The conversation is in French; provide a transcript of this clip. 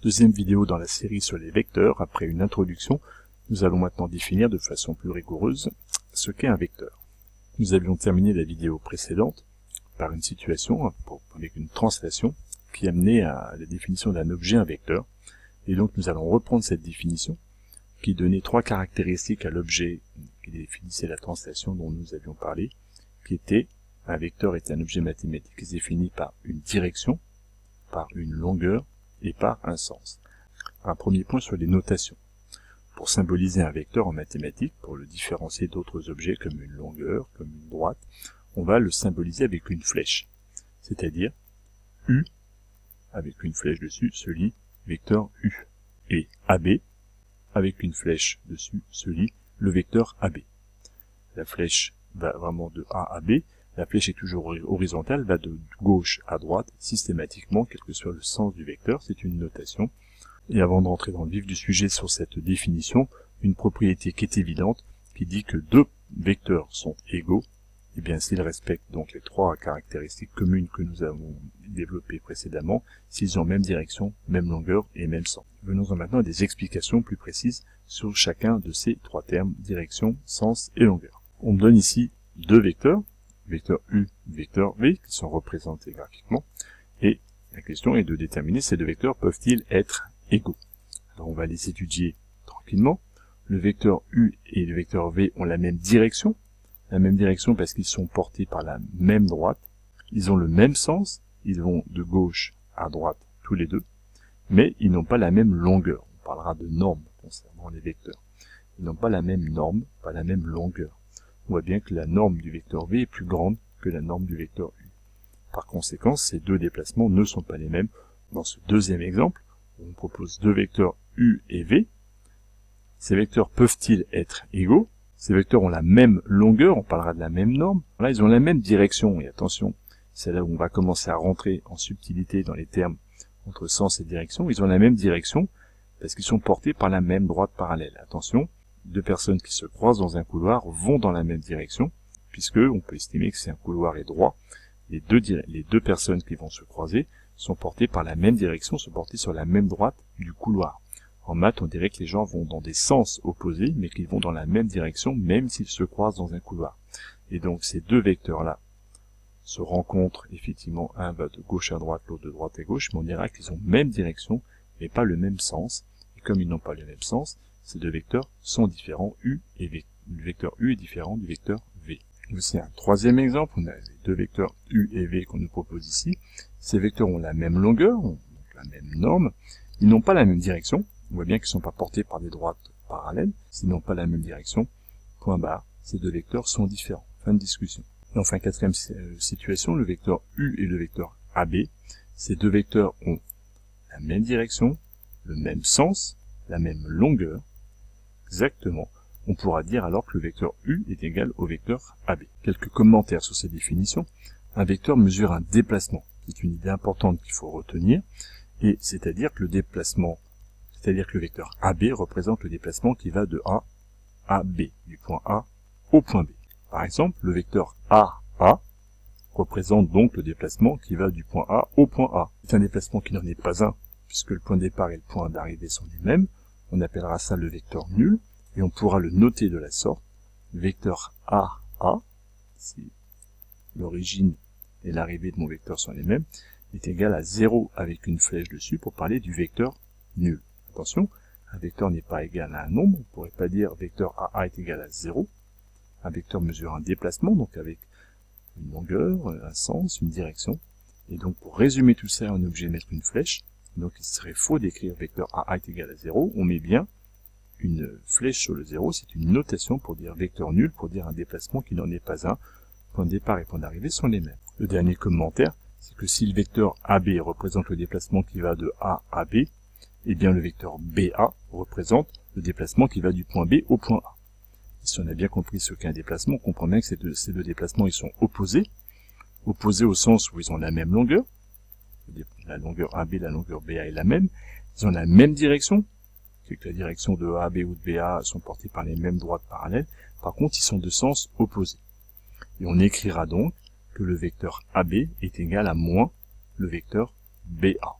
Deuxième vidéo dans la série sur les vecteurs. Après une introduction, nous allons maintenant définir de façon plus rigoureuse ce qu'est un vecteur. Nous avions terminé la vidéo précédente par une situation avec une translation qui amenait à la définition d'un objet, un vecteur. Et donc nous allons reprendre cette définition qui donnait trois caractéristiques à l'objet qui définissait la translation dont nous avions parlé, qui était un vecteur est un objet mathématique défini par une direction, par une longueur et par un sens. Un premier point sur les notations. Pour symboliser un vecteur en mathématiques, pour le différencier d'autres objets comme une longueur, comme une droite, on va le symboliser avec une flèche, c'est-à-dire U, avec une flèche dessus, se lit vecteur U, et AB, avec une flèche dessus, se lit le vecteur AB. La flèche va vraiment de A à B, la flèche est toujours horizontale, va de gauche à droite, systématiquement, quel que soit le sens du vecteur, c'est une notation. Et avant de rentrer dans le vif du sujet sur cette définition, une propriété qui est évidente, qui dit que deux vecteurs sont égaux, et bien s'ils respectent donc les trois caractéristiques communes que nous avons développées précédemment, s'ils ont même direction, même longueur et même sens. Venons-en maintenant à des explications plus précises sur chacun de ces trois termes, direction, sens et longueur. On me donne ici deux vecteurs, vecteur U, vecteur V, qui sont représentés graphiquement, et la question est de déterminer ces deux vecteurs peuvent-ils être égaux. Alors on va les étudier tranquillement. Le vecteur U et le vecteur V ont la même direction parce qu'ils sont portés par la même droite, ils ont le même sens, ils vont de gauche à droite tous les deux, mais ils n'ont pas la même longueur. On parlera de normes concernant les vecteurs. Ils n'ont pas la même norme, pas la même longueur. On voit bien que la norme du vecteur V est plus grande que la norme du vecteur U. Par conséquent, ces deux déplacements ne sont pas les mêmes. Dans ce deuxième exemple, on propose deux vecteurs U et V. Ces vecteurs peuvent-ils être égaux? Ces vecteurs ont la même longueur, on parlera de la même norme. Là, ils ont la même direction, et attention, c'est là où on va commencer à rentrer en subtilité dans les termes entre sens et direction. Ils ont la même direction parce qu'ils sont portés par la même droite parallèle. Attention, deux personnes qui se croisent dans un couloir vont dans la même direction, puisque on peut estimer que si un couloir est droit, les deux personnes qui vont se croiser sont portées par la même direction, sont portées sur la même droite du couloir. En maths, on dirait que les gens vont dans des sens opposés, mais qu'ils vont dans la même direction, même s'ils se croisent dans un couloir. Et donc, ces deux vecteurs-là se rencontrent, effectivement, un va de gauche à droite, l'autre de droite à gauche, mais on dira qu'ils ont même direction, mais pas le même sens. Et comme ils n'ont pas le même sens, ces deux vecteurs sont différents, U et V. Le vecteur U est différent du vecteur V. Voici un troisième exemple, on a les deux vecteurs U et V qu'on nous propose ici. Ces vecteurs ont la même longueur, donc la même norme, ils n'ont pas la même direction. On voit bien qu'ils ne sont pas portés par des droites parallèles, s'ils n'ont pas la même direction, point barre, ces deux vecteurs sont différents. Fin de discussion. Et enfin, quatrième situation, le vecteur U et le vecteur AB. Ces deux vecteurs ont la même direction, le même sens, la même longueur, exactement. On pourra dire alors que le vecteur U est égal au vecteur AB. Quelques commentaires sur ces définitions. Un vecteur mesure un déplacement. C'est une idée importante qu'il faut retenir, et c'est-à-dire que le vecteur AB représente le déplacement qui va de A à B, du point A au point B. Par exemple, le vecteur AA représente donc le déplacement qui va du point A au point A. C'est un déplacement qui n'en est pas un, puisque le point de départ et le point d'arrivée sont les mêmes. On appellera ça le vecteur nul, et on pourra le noter de la sorte. Vecteur AA, si l'origine et l'arrivée de mon vecteur sont les mêmes, est égal à 0 avec une flèche dessus pour parler du vecteur nul. Attention, un vecteur n'est pas égal à un nombre, on ne pourrait pas dire vecteur AA est égal à 0. Un vecteur mesure un déplacement, donc avec une longueur, un sens, une direction. Et donc pour résumer tout ça, on est obligé de mettre une flèche. Donc il serait faux d'écrire vecteur AA est égal à 0. On met bien une flèche sur le 0, c'est une notation pour dire vecteur nul, pour dire un déplacement qui n'en est pas un. Point de départ et point d'arrivée sont les mêmes. Le dernier commentaire, c'est que si le vecteur AB représente le déplacement qui va de A à B, eh bien le vecteur BA représente le déplacement qui va du point B au point A. Et si on a bien compris ce qu'est un déplacement, on comprend bien que ces deux déplacements ils sont opposés au sens où ils ont la même longueur, la longueur AB, la longueur BA est la même, ils ont la même direction, c'est que la direction de AB ou de BA sont portées par les mêmes droites parallèles, par contre ils sont de sens opposés. Et on écrira donc que le vecteur AB est égal à moins le vecteur BA.